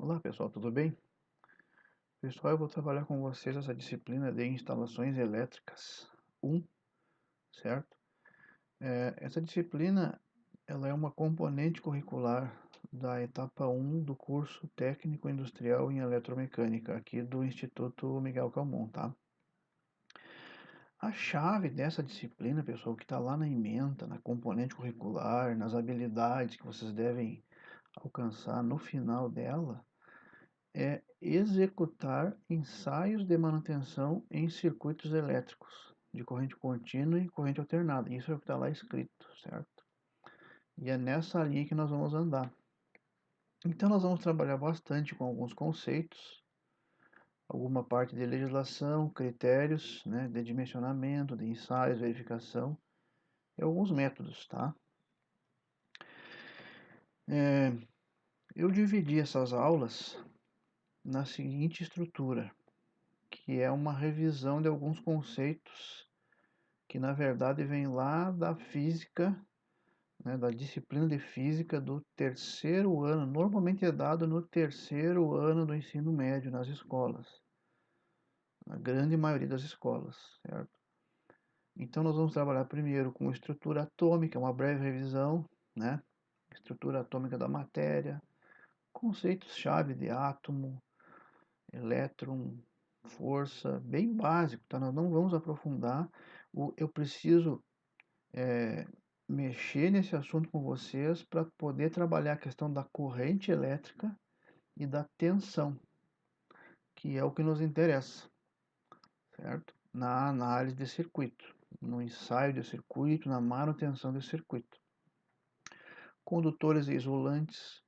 Olá pessoal, tudo bem? Pessoal, eu vou trabalhar com vocês essa disciplina de instalações elétricas 1, certo? Essa disciplina ela é uma componente curricular da etapa 1 do curso técnico industrial em eletromecânica aqui do Instituto Miguel Calmon, tá? A chave dessa disciplina, pessoal, que está lá na ementa, na componente curricular, nas habilidades que vocês devem alcançar no final dela, é executar ensaios de manutenção em circuitos elétricos de corrente contínua e corrente alternada. Isso é o que está lá escrito, certo? E é nessa linha que nós vamos andar. Então nós vamos trabalhar bastante com alguns conceitos, alguma parte de legislação, critérios, né, de dimensionamento, de ensaios, verificação e alguns métodos, tá? Eu dividi essas aulas na seguinte estrutura, que é uma revisão de alguns conceitos que na verdade vem lá da física, né, da disciplina de física do terceiro ano, normalmente é dado no terceiro ano do ensino médio nas escolas, na grande maioria das escolas, certo? Então nós vamos trabalhar primeiro com estrutura atômica, uma breve revisão, né? Estrutura atômica da matéria, conceitos-chave de átomo, elétron, força, bem básico, tá? Nós não vamos aprofundar. Eu preciso mexer nesse assunto com vocês para poder trabalhar a questão da corrente elétrica e da tensão, que é o que nos interessa, certo? Na análise de circuito, no ensaio de circuito, na manutenção de circuito. Condutores e isolantes,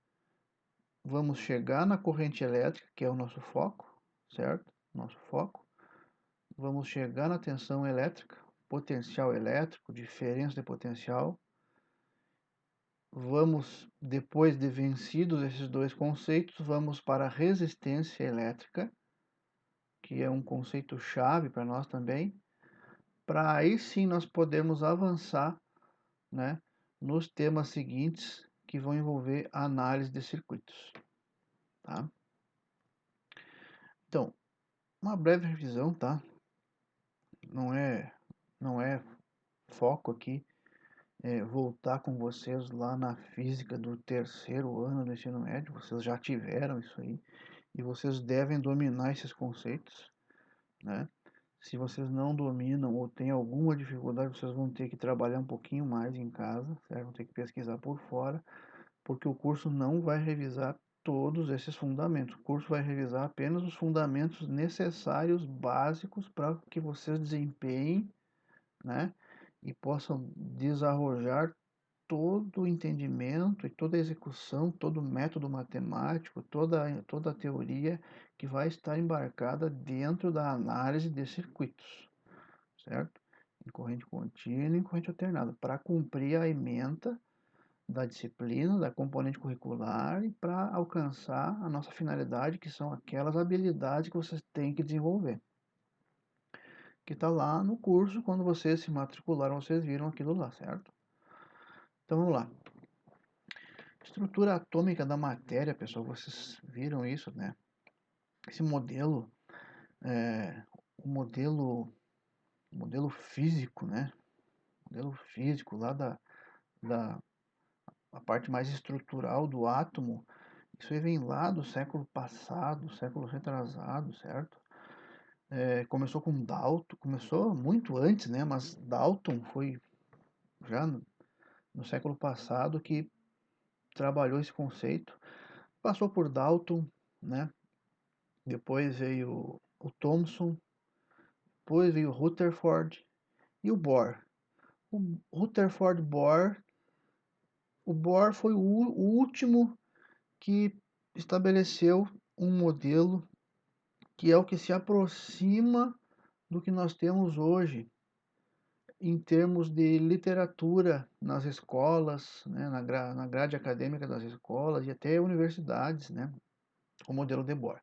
vamos chegar na corrente elétrica, que é o nosso foco, certo? Nosso foco. Vamos chegar na tensão elétrica, potencial elétrico, diferença de potencial. Vamos, depois de vencidos esses dois conceitos, vamos para a resistência elétrica, que é um conceito chave para nós também, para aí sim nós podermos avançar, né, nos temas seguintes que vão envolver a análise de circuitos, tá? Então, uma breve revisão, tá? Não é, não é foco aqui voltar com vocês lá na física do terceiro ano do ensino médio, vocês já tiveram isso aí, e vocês devem dominar esses conceitos, né? Se vocês não dominam ou têm alguma dificuldade, vocês vão ter que trabalhar um pouquinho mais em casa, certo? Vão ter que pesquisar por fora, porque o curso não vai revisar todos esses fundamentos. O curso vai revisar apenas os fundamentos necessários, básicos, para que vocês desempenhem, né? E possam desarrojar todo o entendimento e toda a execução, todo o método matemático, toda a teoria que vai estar embarcada dentro da análise de circuitos, certo? Em corrente contínua e em corrente alternada, para cumprir a ementa da disciplina, da componente curricular e para alcançar a nossa finalidade, que são aquelas habilidades que vocês têm que desenvolver. Que está lá no curso, quando vocês se matricularam, vocês viram aquilo lá, certo? Então vamos lá. Estrutura atômica da matéria, pessoal, vocês viram isso, né? Esse modelo, é, o modelo físico, né? Modelo físico lá da a parte mais estrutural do átomo, isso aí vem lá do século passado, século retrasado, certo? Começou com Dalton, começou muito antes, né? Mas Dalton foi já no século passado que trabalhou esse conceito. Passou por Dalton, né? Depois veio o Thomson, depois veio o Rutherford e o Bohr. O Rutherford Bohr, o Bohr foi o último que estabeleceu um modelo que é o que se aproxima do que nós temos hoje em termos de literatura nas escolas, né, na grade acadêmica das escolas e até universidades, né, o modelo de Bohr.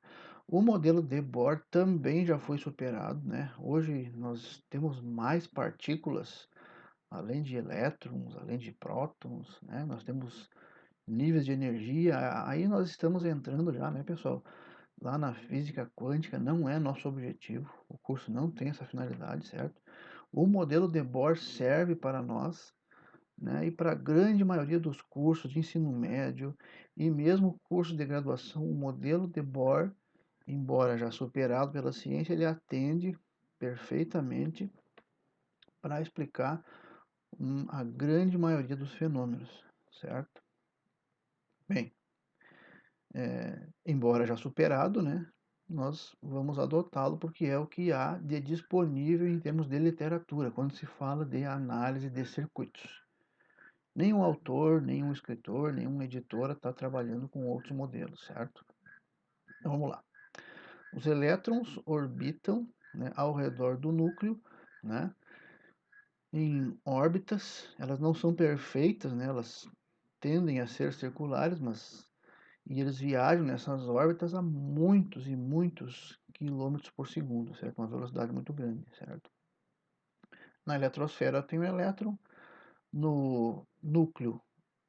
O modelo de Bohr também já foi superado, né? Hoje nós temos mais partículas, além de elétrons, além de prótons, né? Nós temos níveis de energia, aí nós estamos entrando já, né, pessoal? Lá na física quântica não é nosso objetivo, o curso não tem essa finalidade, certo? O modelo de Bohr serve para nós, né, e para a grande maioria dos cursos de ensino médio e mesmo curso de graduação, o modelo de Bohr, embora já superado pela ciência, ele atende perfeitamente para explicar a grande maioria dos fenômenos, certo? Bem, embora já superado, né, nós vamos adotá-lo porque é o que há de disponível em termos de literatura, quando se fala de análise de circuitos. Nenhum autor, nenhum escritor, nenhuma editora está trabalhando com outros modelos, certo? Então vamos lá. Os elétrons orbitam, né, ao redor do núcleo, né, em órbitas. Elas não são perfeitas, né, elas tendem a ser circulares, mas e eles viajam nessas órbitas a muitos e muitos quilômetros por segundo, certo? Uma velocidade muito grande, certo? Na eletrosfera eu tenho o elétron, no núcleo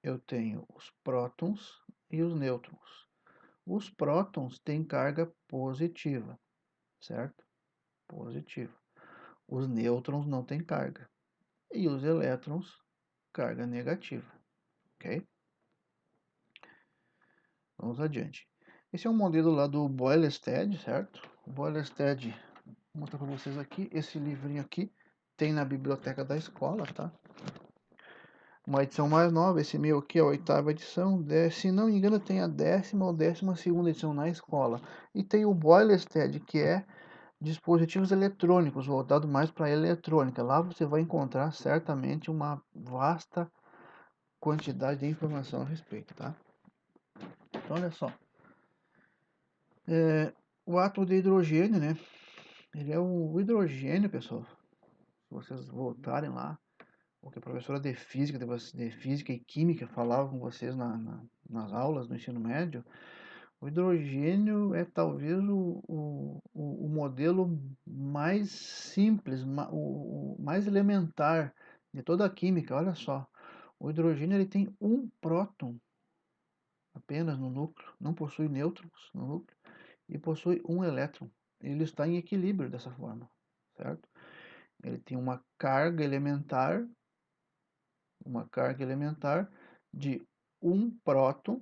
eu tenho os prótons e os nêutrons. Os prótons têm carga positiva, certo? Positiva. Os nêutrons não têm carga. E os elétrons, carga negativa, ok? Vamos adiante. Esse é um modelo lá do Boylestad, certo? O Boylestad, vou mostrar para vocês aqui, esse livrinho aqui tem na biblioteca da escola, tá? Uma edição mais nova, esse meu aqui é a 8ª edição, se não me engano tem a 10ª ou 12ª edição na escola. E tem o Boylestad, que é dispositivos eletrônicos, voltado mais para a eletrônica. Lá você vai encontrar certamente uma vasta quantidade de informação a respeito, tá? Então olha só, o átomo de hidrogênio, né? Ele é o hidrogênio, pessoal. Se vocês voltarem lá, o que a professora de física e química falava com vocês nas aulas do ensino médio, o hidrogênio é talvez o modelo mais simples, o mais elementar de toda a química. Olha só, o hidrogênio ele tem um próton apenas no núcleo, não possui nêutrons no núcleo e possui um elétron. Ele está em equilíbrio dessa forma, certo? Ele tem uma carga elementar de um próton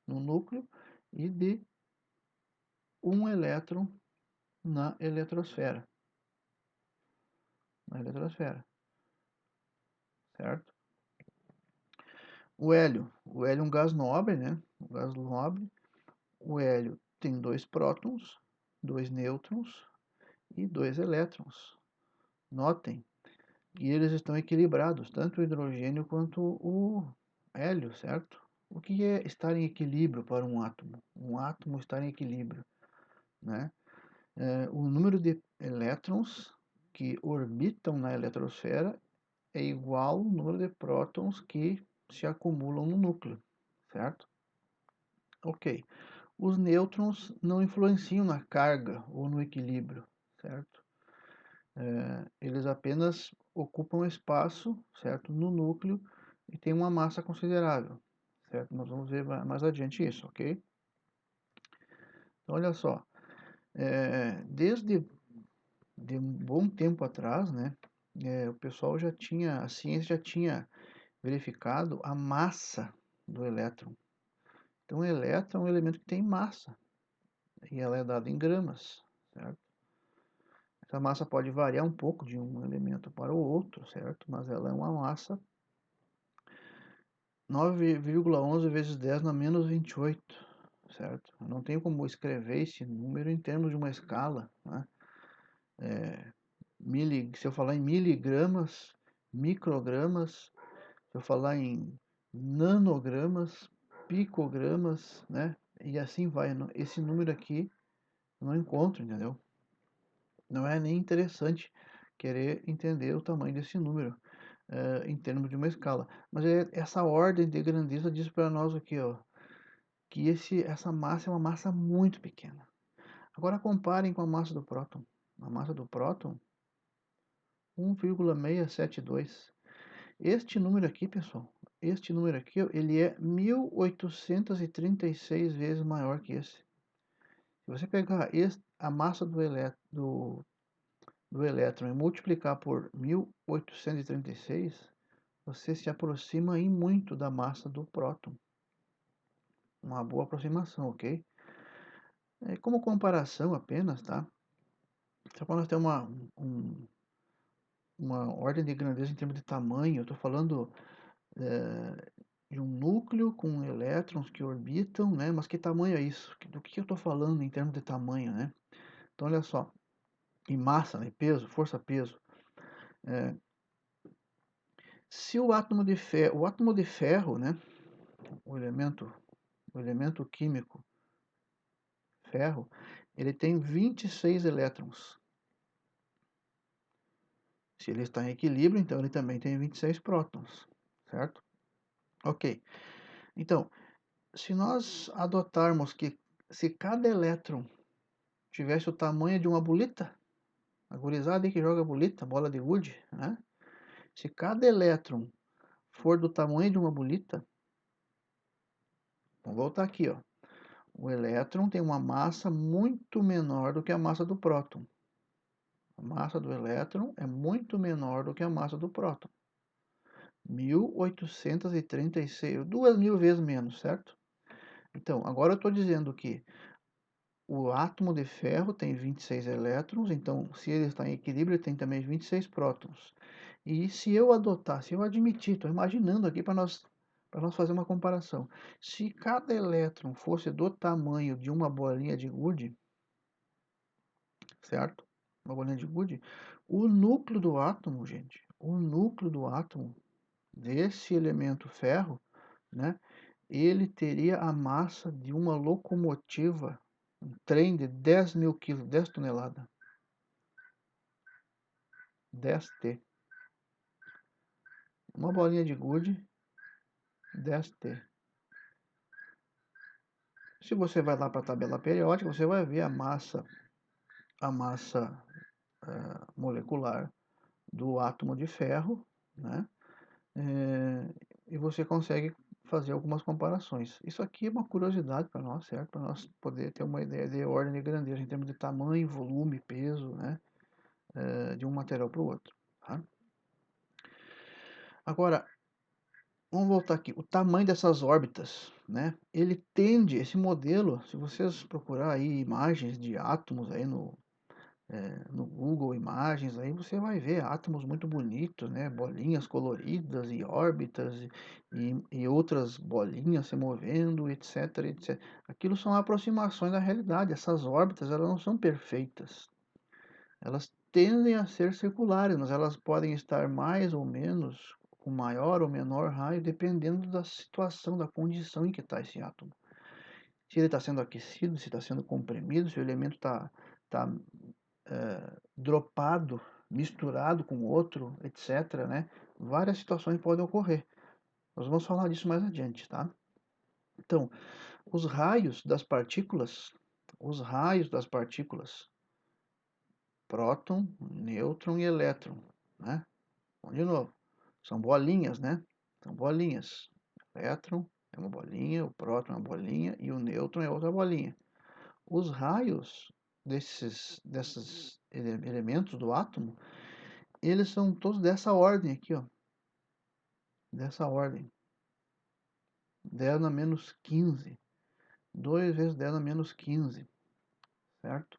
no núcleo e de um elétron na eletrosfera. Na eletrosfera, certo? O hélio é um gás nobre, né? Um gás nobre. O hélio tem dois prótons, dois nêutrons e dois elétrons. Notem que eles estão equilibrados, tanto o hidrogênio quanto o hélio, certo? O que é estar em equilíbrio para um átomo? Um átomo estar em equilíbrio, né? O número de elétrons que orbitam na eletrosfera é igual ao número de prótons que se acumulam no núcleo, certo? Ok. Os nêutrons não influenciam na carga ou no equilíbrio, certo? Eles apenas ocupam espaço, certo, no núcleo e têm uma massa considerável, certo? Nós vamos ver mais adiante isso, ok? Então, olha só, desde de um bom tempo atrás, né, o pessoal a ciência já tinha verificado a massa do elétron. Então, o elétron é um elemento que tem massa e ela é dada em gramas, certo? Essa massa pode variar um pouco de um elemento para o outro, certo? Mas ela é uma massa 9,11 vezes 10 na menos 28, certo? Eu não tenho como escrever esse número em termos de uma escala, né? Se eu falar em miligramas, microgramas, se eu falar em nanogramas, picogramas, né? E assim vai. Esse número aqui eu não encontro, entendeu? Não é nem interessante querer entender o tamanho desse número em termos de uma escala. Mas essa ordem de grandeza diz para nós aqui, ó, que essa massa é uma massa muito pequena. Agora comparem com a massa do próton. A massa do próton, 1,672. Este número aqui, pessoal, este número aqui, ele é 1836 vezes maior que esse. Se você pegar a massa do elétron e multiplicar por 1836, você se aproxima em muito da massa do próton. Uma boa aproximação, ok? Como comparação apenas, tá? Só para nós ter uma ordem de grandeza em termos de tamanho, eu estou falando de um núcleo com elétrons que orbitam, né? Mas que tamanho é isso? Do que eu estou falando em termos de tamanho, né? Então, olha só, em massa, né? Peso, força-peso. Se o átomo de ferro, né? O elemento químico ferro, ele tem 26 elétrons. Se ele está em equilíbrio, então ele também tem 26 prótons, certo? Ok. Então, se nós adotarmos que se cada elétron tivesse o tamanho de uma bolita, a gurizada aí que joga bolita, bola de gude, né? Se cada elétron for do tamanho de uma bolita, vamos voltar aqui, ó. O elétron tem uma massa muito menor do que a massa do próton. A massa do elétron é muito menor do que a massa do próton. 1836, 2.000 vezes menos, certo? Então, agora eu estou dizendo que o átomo de ferro tem 26 elétrons, então se ele está em equilíbrio, ele tem também 26 prótons. E se eu adotar, se eu admitir, estou imaginando aqui para nós fazer uma comparação. Se cada elétron fosse do tamanho de uma bolinha de gude, certo? Uma bolinha de gude, o núcleo do átomo, gente, o núcleo do átomo desse elemento ferro, né? Ele teria a massa de uma locomotiva, um trem de 10.000 quilos, 10 toneladas. 10T. Uma bolinha de gude, 10T. Se você vai lá para a tabela periódica, você vai ver a massa molecular do átomo de ferro, né? E você consegue fazer algumas comparações. Isso aqui é uma curiosidade para nós, certo? Para nós poder ter uma ideia de ordem de grandeza em termos de tamanho, volume, peso, né? De um material para o outro. Tá? Agora, vamos voltar aqui. O tamanho dessas órbitas, né? Ele tende, esse modelo, se vocês procurar aí imagens de átomos aí no Google Imagens, aí você vai ver átomos muito bonitos, né? Bolinhas coloridas e órbitas e outras bolinhas se movendo, etc, etc. Aquilo são aproximações da realidade. Essas órbitas, elas não são perfeitas. Elas tendem a ser circulares, mas elas podem estar mais ou menos com maior ou menor raio, dependendo da situação, da condição em que está esse átomo. Se ele está sendo aquecido, se está sendo comprimido, se o elemento está dropado, misturado com outro, etc., né? Várias situações podem ocorrer. Nós vamos falar disso mais adiante, tá? Então, os raios das partículas, próton, nêutron e elétron, né? Vamos de novo, são bolinhas, né? São bolinhas. O elétron é uma bolinha, o próton é uma bolinha e o nêutron é outra bolinha. Os raios desses elementos do átomo, eles são todos dessa ordem aqui, ó. Dessa ordem. 10 na menos 15. 2 vezes 10 na menos 15. Certo?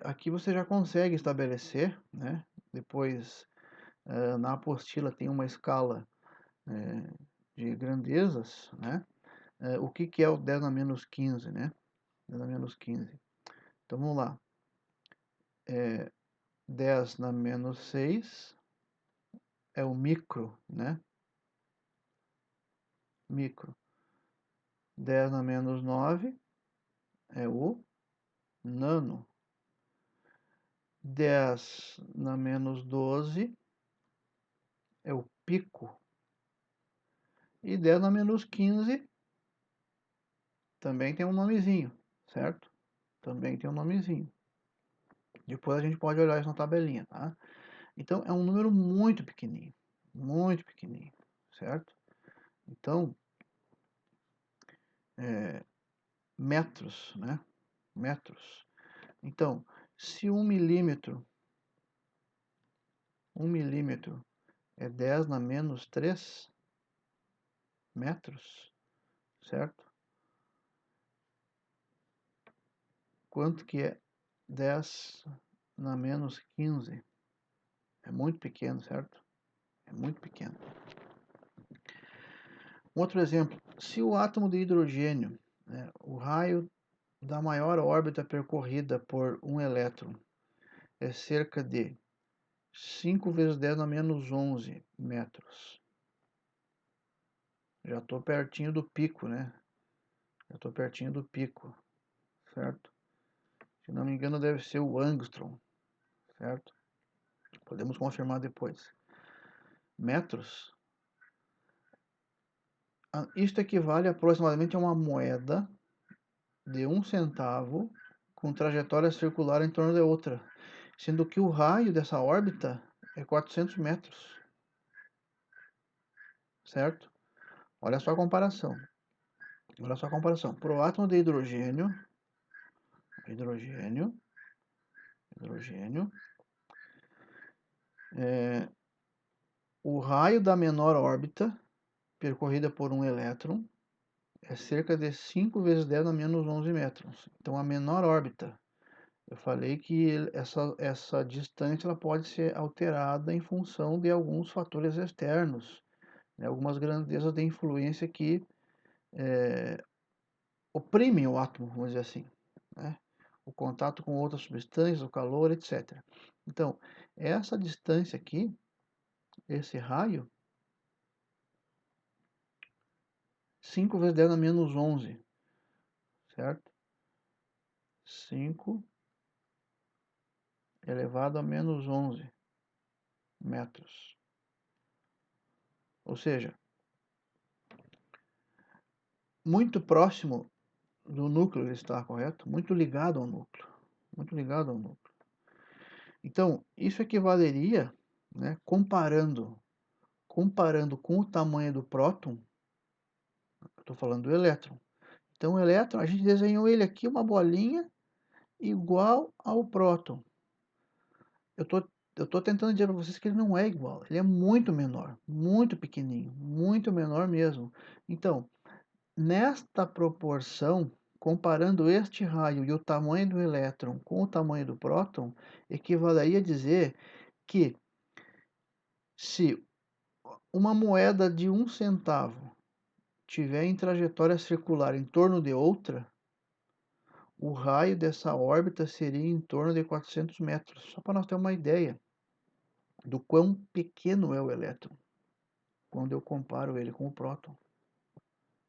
Aqui você já consegue estabelecer, né? Depois, na apostila tem uma escala de grandezas, né? O que é o 10 na menos 15, né? 10 na menos 15. Então, vamos lá. 10 na menos 6 é o micro, né? Micro. 10 na menos 9 é o nano. 10 na menos 12 é o pico. E 10 na menos 15 também tem um nomezinho, certo? Também tem um nomezinho. Depois a gente pode olhar isso na tabelinha, tá? Então, é um número muito pequenininho, certo? Então, metros, né? Metros. Então, se 1 milímetro é 10 na menos 3 metros, certo? Quanto que é 10 na menos 15? É muito pequeno, certo? É muito pequeno. Um outro exemplo, se o átomo de hidrogênio, né, o raio da maior órbita percorrida por um elétron é cerca de 5 vezes 10 na menos 11 metros. Já estou pertinho do pico, né? Já estou pertinho do pico, certo? Se não me engano, deve ser o angstrom, certo? Podemos confirmar depois. Metros. Isto equivale aproximadamente a uma moeda de 1 centavo com trajetória circular em torno de outra, sendo que o raio dessa órbita é 400 metros, certo? Olha só a comparação. Olha só a comparação. Para o átomo de hidrogênio, o raio da menor órbita percorrida por um elétron é cerca de 5 vezes 10 a menos 11 metros. Então, a menor órbita. Eu falei que essa distância ela pode ser alterada em função de alguns fatores externos, né? Algumas grandezas de influência que oprimem o átomo, vamos dizer assim, né? O contato com outras substâncias, o calor, etc. Então, essa distância aqui, esse raio, 5 vezes 10 a menos 11, certo? 5 elevado a menos 11 metros. Ou seja, muito próximo do núcleo ele está, correto? Muito ligado ao núcleo. Muito ligado ao núcleo. Então, isso equivaleria, né, comparando com o tamanho do próton, estou falando do elétron. Então, o elétron, a gente desenhou ele aqui, uma bolinha igual ao próton. Eu tô tentando dizer para vocês que ele não é igual. Ele é muito menor, muito pequenininho, muito menor mesmo. Então, nesta proporção, comparando este raio e o tamanho do elétron com o tamanho do próton, equivaleria a dizer que se uma moeda de 1 centavo tiver em trajetória circular em torno de outra, o raio dessa órbita seria em torno de 400 metros. Só para nós ter uma ideia do quão pequeno é o elétron quando eu comparo ele com o próton,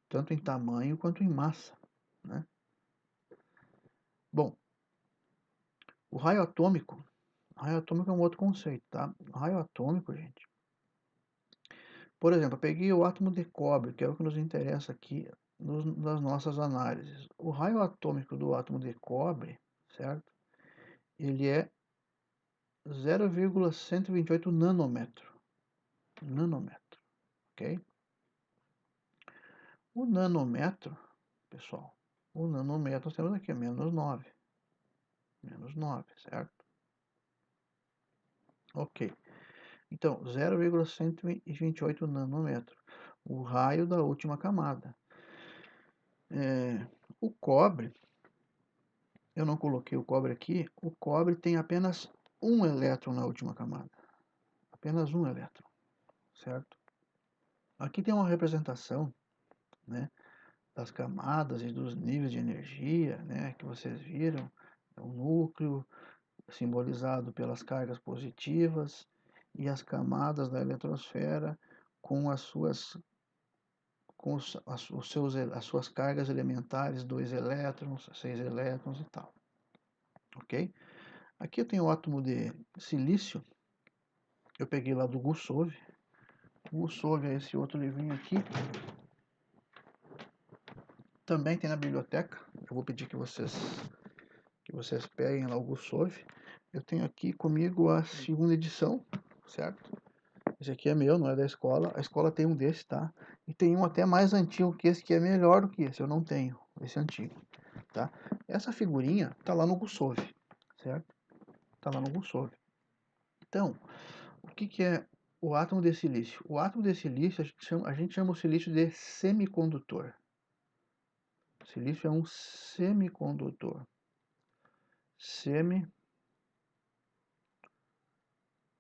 tanto em tamanho quanto em massa, né? Bom, o raio atômico é um outro conceito, tá? O raio atômico, gente. Por exemplo, eu peguei o átomo de cobre, que é o que nos interessa aqui nas nossas análises. O raio atômico do átomo de cobre, certo? Ele é 0,128 nanômetro. Nanômetro, ok? O nanômetro, pessoal, o nanômetro nós temos aqui, menos 9. Menos 9, certo? Ok. Então, 0,128 nanômetro. O raio da última camada. O cobre, eu não coloquei o cobre aqui, o cobre tem apenas um elétron na última camada. Apenas um elétron, certo? Aqui tem uma representação, né, das camadas e dos níveis de energia, né, que vocês viram. É o núcleo, simbolizado pelas cargas positivas, e as camadas da eletrosfera com as suas as suas cargas elementares, 2 elétrons, 6 elétrons e tal. Ok? Aqui eu tenho o átomo de silício, eu peguei lá do Gussov. O Gussov é esse outro livrinho aqui. Também tem na biblioteca. Eu vou pedir que vocês peguem lá o Gussov. Eu tenho aqui comigo a segunda edição, certo? Esse aqui é meu, não é da escola. A escola tem um desse, tá? E tem um até mais antigo que esse, que é melhor do que esse. Eu não tenho esse antigo, tá? Essa figurinha tá lá no Gusov, certo? Tá lá no Gusov. Então, o que que é o átomo de silício? O átomo de silício, a gente chama o silício de semicondutor. O silício é um semicondutor.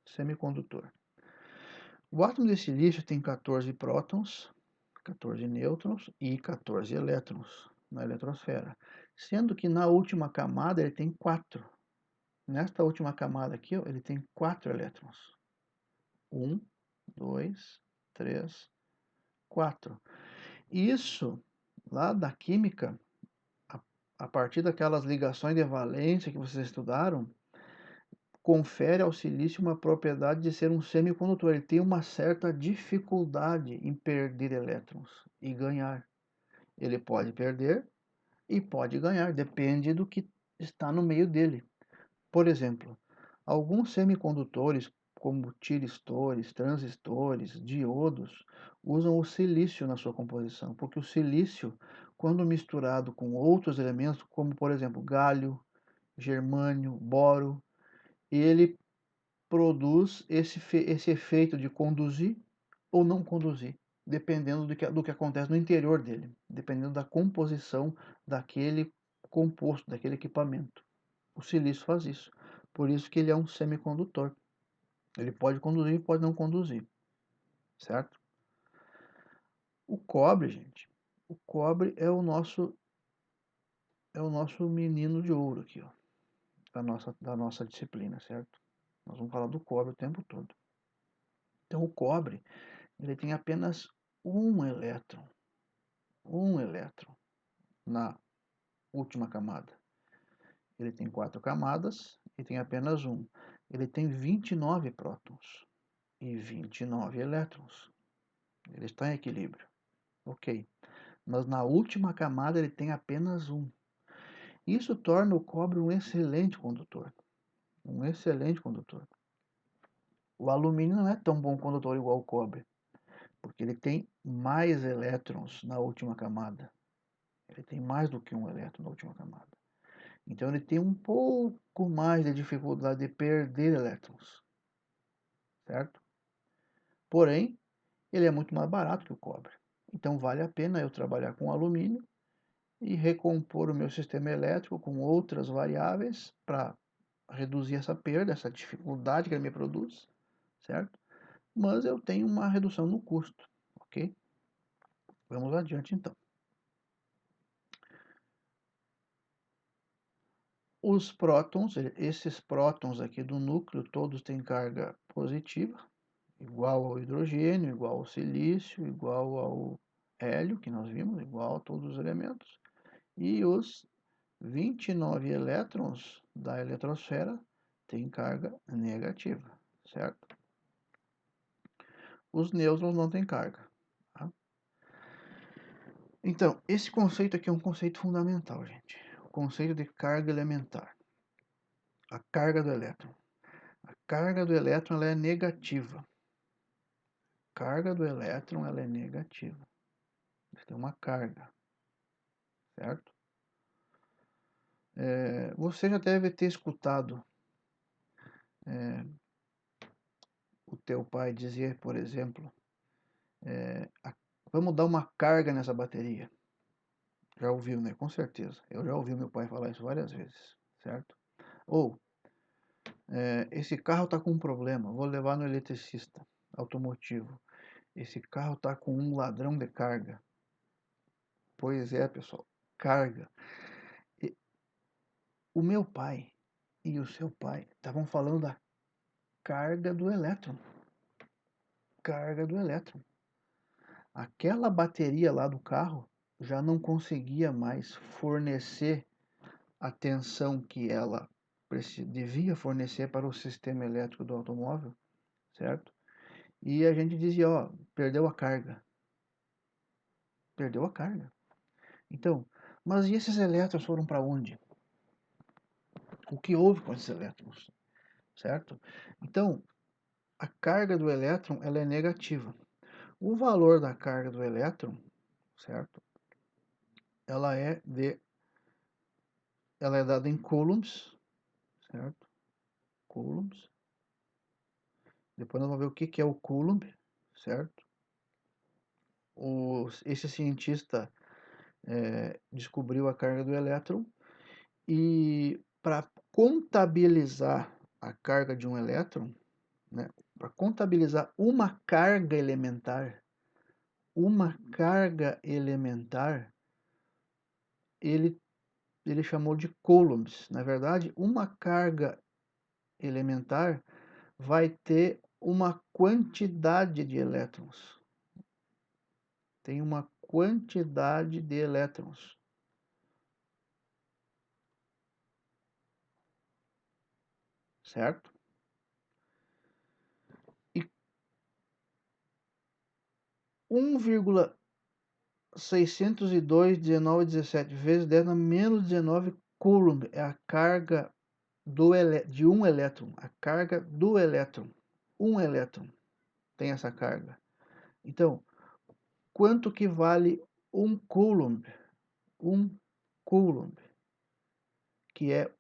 Semicondutor. O átomo de silício tem 14 prótons, 14 nêutrons e 14 elétrons na eletrosfera, sendo que na última camada ele tem 4. Nesta última camada aqui, ó, ele tem 4 elétrons. 1, 2, 3, 4. Isso, lá da química, a partir daquelas ligações de valência que vocês estudaram, confere ao silício uma propriedade de ser um semicondutor. Ele tem uma certa dificuldade em perder elétrons e ganhar. Ele pode perder e pode ganhar, depende do que está no meio dele. Por exemplo, alguns semicondutores, como tiristores, transistores, diodos, usam o silício na sua composição, porque o silício, quando misturado com outros elementos, como por exemplo galho, germânio, boro, ele produz esse efeito de conduzir ou não conduzir, dependendo do que acontece no interior dele, dependendo da composição daquele composto, daquele equipamento. O silício faz isso. Por isso que ele é um semicondutor. Ele pode conduzir e pode não conduzir, certo? O cobre, gente, o cobre é o nosso menino de ouro aqui, ó, da nossa disciplina, certo? Nós vamos falar do cobre o tempo todo. Então, o cobre, ele tem apenas um elétron na última camada. Ele tem 4 camadas e tem apenas um. Ele tem 29 prótons e 29 elétrons. Ele está em equilíbrio. Ok. Mas na última camada ele tem apenas um. Isso torna o cobre um excelente condutor. Um excelente condutor. O alumínio não é tão bom condutor igual o cobre, porque ele tem mais elétrons na última camada. Ele tem mais do que um elétron na última camada. Então ele tem um pouco mais de dificuldade de perder elétrons, certo? Porém, ele é muito mais barato que o cobre. Então vale a pena eu trabalhar com alumínio e recompor o meu sistema elétrico com outras variáveis para reduzir essa perda, essa dificuldade que ele me produz, certo? Mas eu tenho uma redução no custo, ok? Vamos adiante então. Os prótons, esses prótons aqui do núcleo, todos têm carga positiva, igual ao hidrogênio, igual ao silício, igual ao hélio, que nós vimos, igual a todos os elementos. E os 29 elétrons da eletrosfera têm carga negativa, certo? Os nêutrons não têm carga. Tá? Então, esse conceito aqui é um conceito fundamental, gente. O conceito de carga elementar. A carga do elétron. A carga do elétron ela é negativa. A carga do elétron ela é negativa. Ele tem uma carga, certo? Você já deve ter escutado o teu pai dizer, por exemplo, vamos dar uma carga nessa bateria. Já ouviu, né? Com certeza. Eu já ouvi meu pai falar isso várias vezes, certo? Ou, esse carro está com um problema, vou levar no eletricista automotivo. Esse carro está com um ladrão de carga. Pois é, pessoal, carga. E o meu pai e o seu pai estavam falando da carga do elétron. Carga do elétron. Aquela bateria lá do carro já não conseguia mais fornecer a tensão que ela devia fornecer para o sistema elétrico do automóvel, certo? E a gente dizia, ó, perdeu a carga. Perdeu a carga. Então, mas e esses elétrons foram para onde? O que houve com esses elétrons? certo? Então, a carga do elétron ela é negativa. O valor da carga do elétron, certo? Ela é dada em coulombs, certo? Coulombs. Depois nós vamos ver o que é o coulomb, certo? Esse cientista descobriu a carga do elétron e para contabilizar a carga de um elétron, né, para contabilizar uma carga elementar, ele chamou de coulombs. Na verdade, uma carga elementar vai ter uma quantidade de elétrons. Tem uma quantidade de elétrons. Certo? E 1,602,1917 vezes 10 na menos 19 coulomb é a carga de um elétron. A carga do elétron. Um elétron tem essa carga. Então, quanto que vale um coulomb? Um coulomb, que é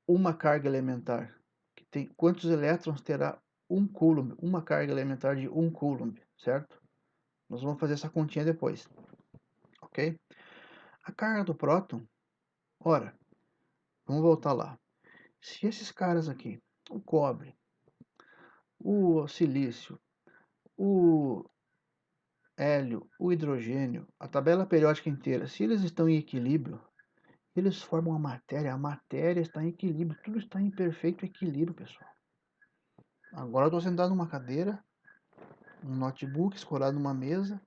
uma carga elementar. Que tem, quantos elétrons terá um coulomb? Uma carga elementar de um coulomb, certo? Nós vamos fazer essa continha depois, ok? A carga do próton, ora, vamos voltar lá. Se esses caras aqui, o cobre, o silício, o hélio, o hidrogênio, a tabela periódica inteira, se eles estão em equilíbrio, eles formam a matéria está em equilíbrio, tudo está em perfeito equilíbrio, pessoal. Agora eu estou sentado numa cadeira, um notebook escorado numa mesa,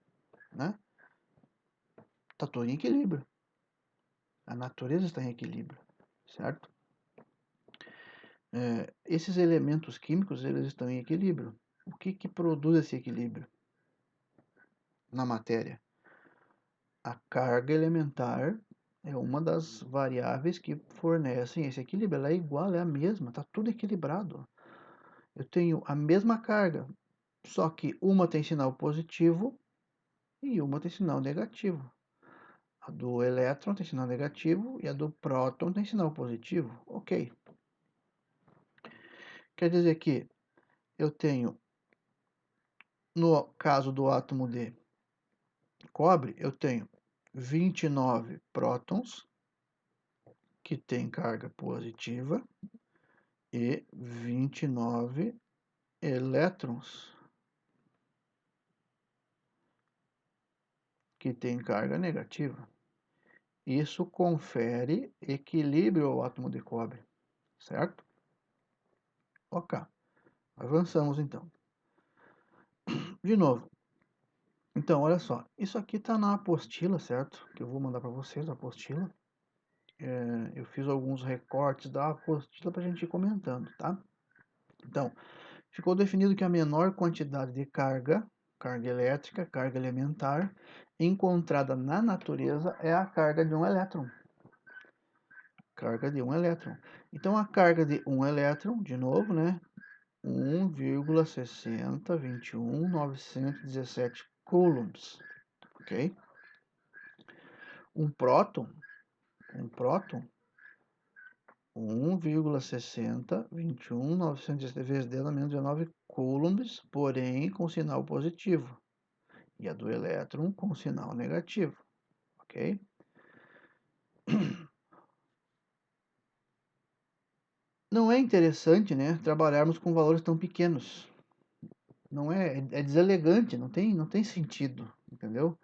né? Está tudo em equilíbrio. A natureza está em equilíbrio, certo? Esses elementos químicos, eles estão em equilíbrio. O que produz esse equilíbrio na matéria? A carga elementar é uma das variáveis que fornecem esse equilíbrio. Ela é igual, é a mesma, está tudo equilibrado. Eu tenho a mesma carga, só que uma tem sinal positivo e uma tem sinal negativo. A do elétron tem sinal negativo e a do próton tem sinal positivo. Ok. Quer dizer que eu tenho, no caso do átomo de cobre, eu tenho 29 prótons, que tem carga positiva, e 29 elétrons, que tem carga negativa. Isso confere equilíbrio ao átomo de cobre, certo? Ok, avançamos então. De novo, então olha só, isso aqui está na apostila, certo? Que eu vou mandar para vocês a apostila. Eu fiz alguns recortes da apostila para a gente ir comentando, tá? Então, ficou definido que a menor quantidade de carga elétrica, carga elementar, encontrada na natureza é a carga de um elétron. Carga de um elétron. Então, a carga de um elétron, de novo, né? 1,6021,917 coulombs, ok? Um próton 1,6021,917 vezes 10 a menos 19 coulombs, porém com sinal positivo. E a do elétron com sinal negativo, ok? Não é interessante, né, trabalharmos com valores tão pequenos. Não é deselegante, não tem sentido, entendeu?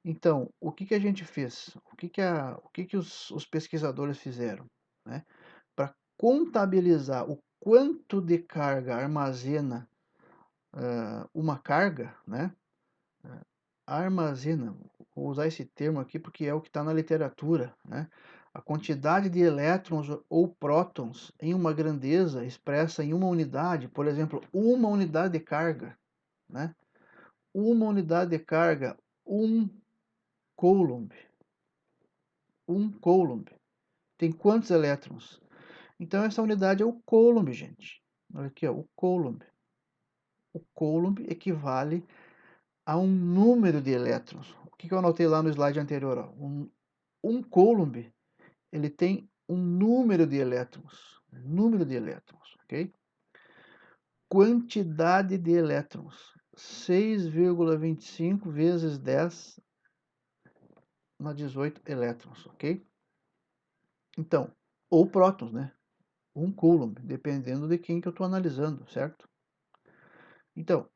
Então, o que a gente fez? O que os pesquisadores fizeram, né? Para contabilizar o quanto de carga armazena uma carga, né? Armazena, vou usar esse termo aqui porque é o que está na literatura, né? A quantidade de elétrons ou prótons em uma grandeza expressa em uma unidade, por exemplo, uma unidade de carga, né? Uma unidade de carga, um coulomb. Um coulomb tem quantos elétrons? Então, essa unidade é o Coulomb, gente. Olha aqui, ó, o Coulomb. O Coulomb equivale a um número de elétrons. O que eu anotei lá no slide anterior? Ó? Um Coulomb, ele tem um número de elétrons. Número de elétrons, ok? Quantidade de elétrons. 6,25 vezes 10 na 18 elétrons, ok? Então, ou prótons, né? Um Coulomb, dependendo de quem que eu estou analisando, certo? Então,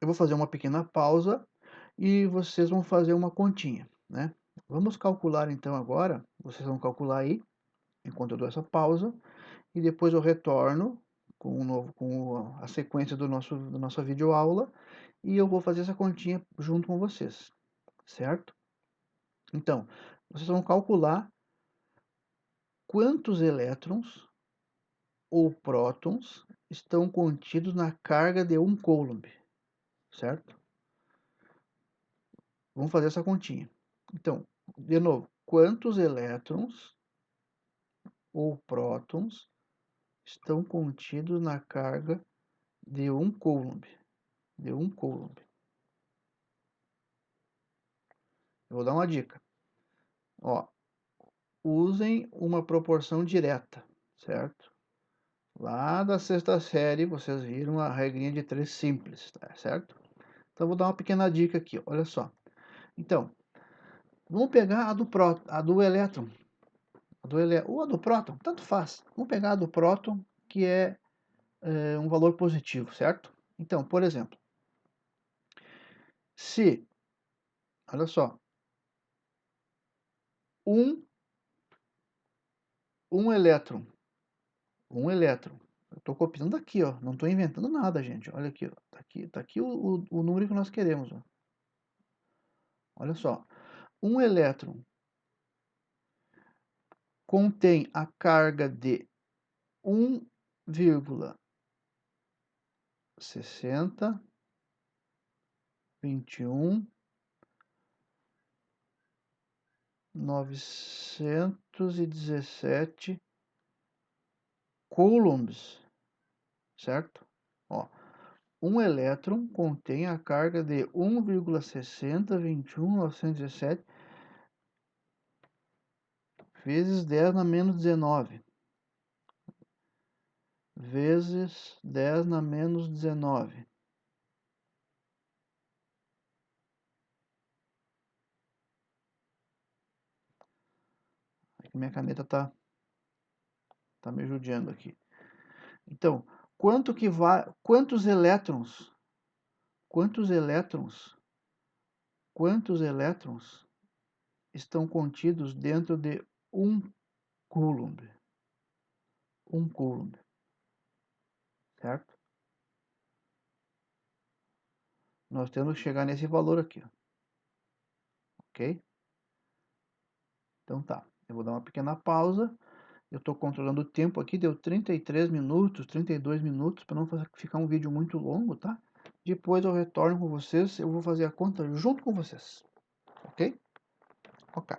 eu vou fazer uma pequena pausa e vocês vão fazer uma continha, né? Vamos calcular então agora, vocês vão calcular aí, enquanto eu dou essa pausa, e depois eu retorno com a sequência da nossa videoaula e eu vou fazer essa continha junto com vocês, certo? Então, vocês vão calcular quantos elétrons ou prótons estão contidos na carga de um Coulomb, certo? Vamos fazer essa continha. Então, de novo, quantos elétrons ou prótons estão contidos na carga de um Coulomb? De um Coulomb. Eu vou dar uma dica. Ó, usem uma proporção direta, certo? Lá da sexta série, vocês viram a regrinha de 3 simples, tá certo? Então, eu vou dar uma pequena dica aqui, olha só. Então, vamos pegar a do elétron, ou a do próton, tanto faz. Vamos pegar a do próton, que é um valor positivo, certo? Então, por exemplo, se, olha só, um, um elétron, eu estou copiando aqui, ó, não estou inventando nada, gente, olha aqui, ó, tá aqui o número que nós queremos, ó. Olha só, um elétron contém a carga de 1,60, 21, 917 coulombs, certo? Ó, um elétron contém a carga de 1,6021.917 vezes 10 na menos 19 vezes 10 na menos 19. Aqui minha caneta tá me judiando aqui. Então, quantos elétrons estão contidos dentro de um Coulomb? Um Coulomb, certo? Nós temos que chegar nesse valor aqui, ó. Ok? Então tá, eu vou dar uma pequena pausa. Eu estou controlando o tempo aqui, deu 33 minutos, 32 minutos, para não ficar um vídeo muito longo, tá? Depois eu retorno com vocês, eu vou fazer a conta junto com vocês, ok? Ok.